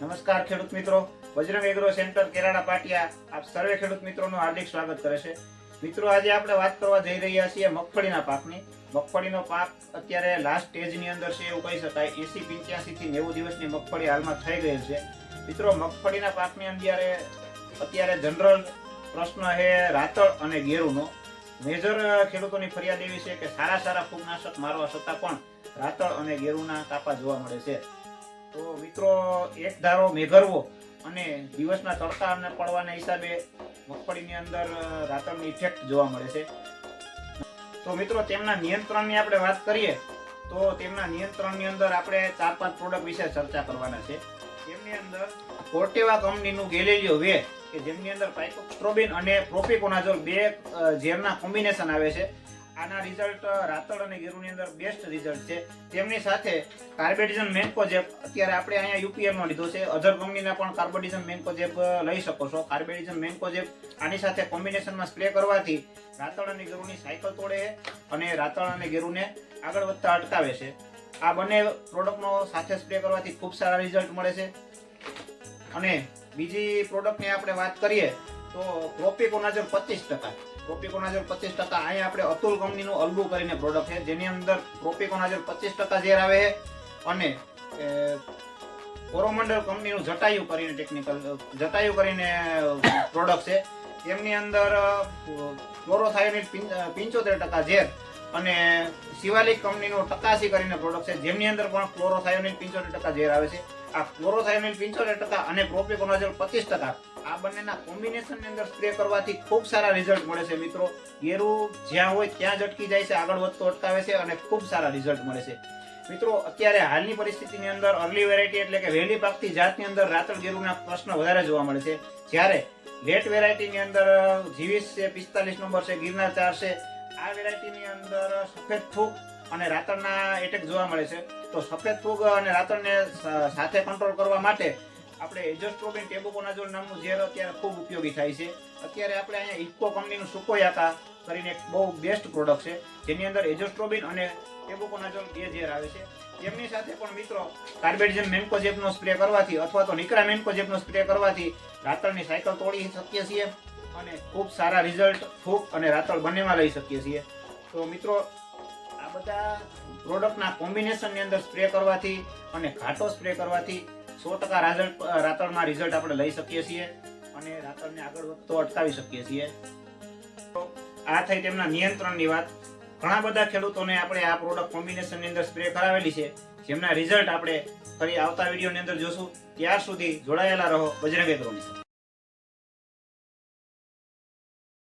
નમસ્કાર ખેડૂત મિત્રો, બજરંગ એગ્રો સેન્ટર કેરાડા પાટિયા આપ સર્વે ખેડૂત મિત્રોનું હાર્દિક સ્વાગત કરે છે। મિત્રો, આજે આપણે વાત કરવા જઈ રહ્યા છીએ મગફળીના પાકની। મગફળીનો પાક અત્યારે લાસ્ટ સ્ટેજની અંદર છે એવું કહી શકાય। 80-85 થી 90 દિવસની મગફળી હાલમાં થઈ ગઈ છે। મિત્રો, મગફળીના પાકની અંદર અત્યારે જનરલ પ્રશ્ન છે રાતળ અને ગેરુનો। મેજર ખેડૂતોની ફરિયાદ એવી છે કે સારા ફૂગનાશક મારવા છતાં પણ રાતળ અને ગેરુના કાપા જોવા મળે છે। તો મિત્રો, એક ધારો મેઘરવો અને દિવસના તડકા અને પડવાના હિસાબે મગફળીની અંદર રાતળની ઇફેક્ટ જોવા મળે છે। તો મિત્રો, તેમના નિયંત્રણની આપણે વાત કરીએ તો તેમના નિયંત્રણની અંદર આપણે 4-5 પ્રોડક્ટ વિશે ચર્ચા કરવાના છે। તેમની અંદર કોર્ટેવા કંપનીનું ગેલેલિયો વે કે જેમની અંદર પાઇકોસ્ટ્રોબિન અને પ્રોપિકોનાઝોલ બે ઝેરના કોમ્બિનેશન આવે છે। આના રિઝલ્ટ રાતળ અને ગેરુની અંદર બેસ્ટ રિઝલ્ટ છે। તેમની સાથે કાર્બેડિઝમ મેન્કોજેબ અત્યારે આપણે અહીંયા યુપીએલ માં લીધો છે। અધર કંપનીના પણ કાર્બેડિઝમ મેન્કોજેબ લઈ શકો છો। કાર્બેડિઝમ મેન્કોજેબ આની સાથે કોમ્બિનેશનમાં સ્પ્રે કરવાથી રાતળ અને ગેરુની સાયકલ તોડે છે અને રાતળ અને ગેરુને આગળ વધતા અટકાવે છે। આ બંને પ્રોડક્ટનો સાથે સ્પ્રે કરવાથી ખૂબ સારા રિઝલ્ટ મળે છે। અને બીજી પ્રોડક્ટની આપણે વાત કરીએ તો પ્રોપિકોનાઝોલ 25%। પ્રોપિકોનાઝોલ 25%। અહીંયા આપણે અતુલ કંપનીનું અલ્બુ કરીને પ્રોડક્ટ છે જેની અંદર પ્રોપિકોનાઝોલ 25% ઝેર આવે છે અને કોરોમંડલ કંપનીનું જટાયુ કરીને પ્રોડક્ટ છે। તેમની અંદર ક્લોરોથાયોનિલ 75% ઝેર અને શિવાલિક કંપનીનું ટકાસી કરીને પ્રોડક્ટ છે જેમની અંદર પણ ક્લોરોથાયોનિલ 75% ઝેર આવે છે। આ ક્લોરોથાયોનિલ 75% અને પ્રોપિકોનાઝોલ 25% આ બંનેના કોમ્બિનેશનની અંદર સ્પ્રે કરવાથી ખૂબ સારા રિઝલ્ટ મળે છે। મિત્રો, ગેરુ જ્યાં હોય ત્યાં જ અટકી જાય છે, આગળ વધતો અટકાવે છે અને ખૂબ સારા રિઝલ્ટ મળે છે। મિત્રો, અત્યારે હાલની પરિસ્થિતિની અંદર અર્લી વેરાયટી એટલે કે વહેલી પાકતી જાતની અંદર રાતળ ગેરુના પ્રશ્ન વધારે જોવા મળે છે, જ્યારે લેટ વેરાયટીની અંદર જીવીસ છે, 45 નંબર છે, ગિરનાર 4 છે, આ વેરાયટીની અંદર સફેદ ફૂગ અને રાતળના એટેક જોવા મળે છે। તો સફેદ ફૂગ અને રાતળને સાથે કંટ્રોલ કરવા માટે આપણે એઝોસ્ટ્રોબિન ટેબુકોનાઝોલ નામનું ઝેર અત્યારે ખૂબ ઉપયોગી થાય છે। અત્યારે આપણે અહીંયા ઇફકો કંપનીનું સુકોયાકા કરીને એક બહુ બેસ્ટ પ્રોડક્ટ છે જેની અંદર એઝોસ્ટ્રોબિન અને ટેબુકોનાઝોલ બે ઝેર આવે છે। તેમની સાથે પણ મિત્રો કાર્બેડિઝમ મેન્કોજેબનો સ્પ્રે કરવાથી અથવા તો નિકરા મેન્કોજેબનો સ્પ્રે કરવાથી રાતળની સાયકલ તોડી શકીએ છીએ અને ખૂબ સારા રિઝલ્ટ ફૂગ અને રાતળ બંનેમાં લઈ શકીએ છીએ। તો મિત્રો, આ બધા પ્રોડક્ટના કોમ્બિનેશનની અંદર સ્પ્રે કરવાથી અને ઘાટો સ્પ્રે કરવાથી 100% રાતળમાં રિઝલ્ટ આપણે લઈ શકીએ છીએ અને રાતળને આગળ વધતો અટકાવી શકીએ છીએ। તો આ થઈ તેમના નિયંત્રણની વાત। ઘણા બધા ખેડૂતોને આપણે આ પ્રોડક્ટ કોમ્બિનેશનની અંદર સ્પ્રે કરાવેલી છે જેમના રિઝલ્ટ આપણે ફરી આવતા વિડીયોની અંદર જોશું। ત્યાર સુધી જોડાયેલા રહો બજરંગ એગ્રોની સાથે।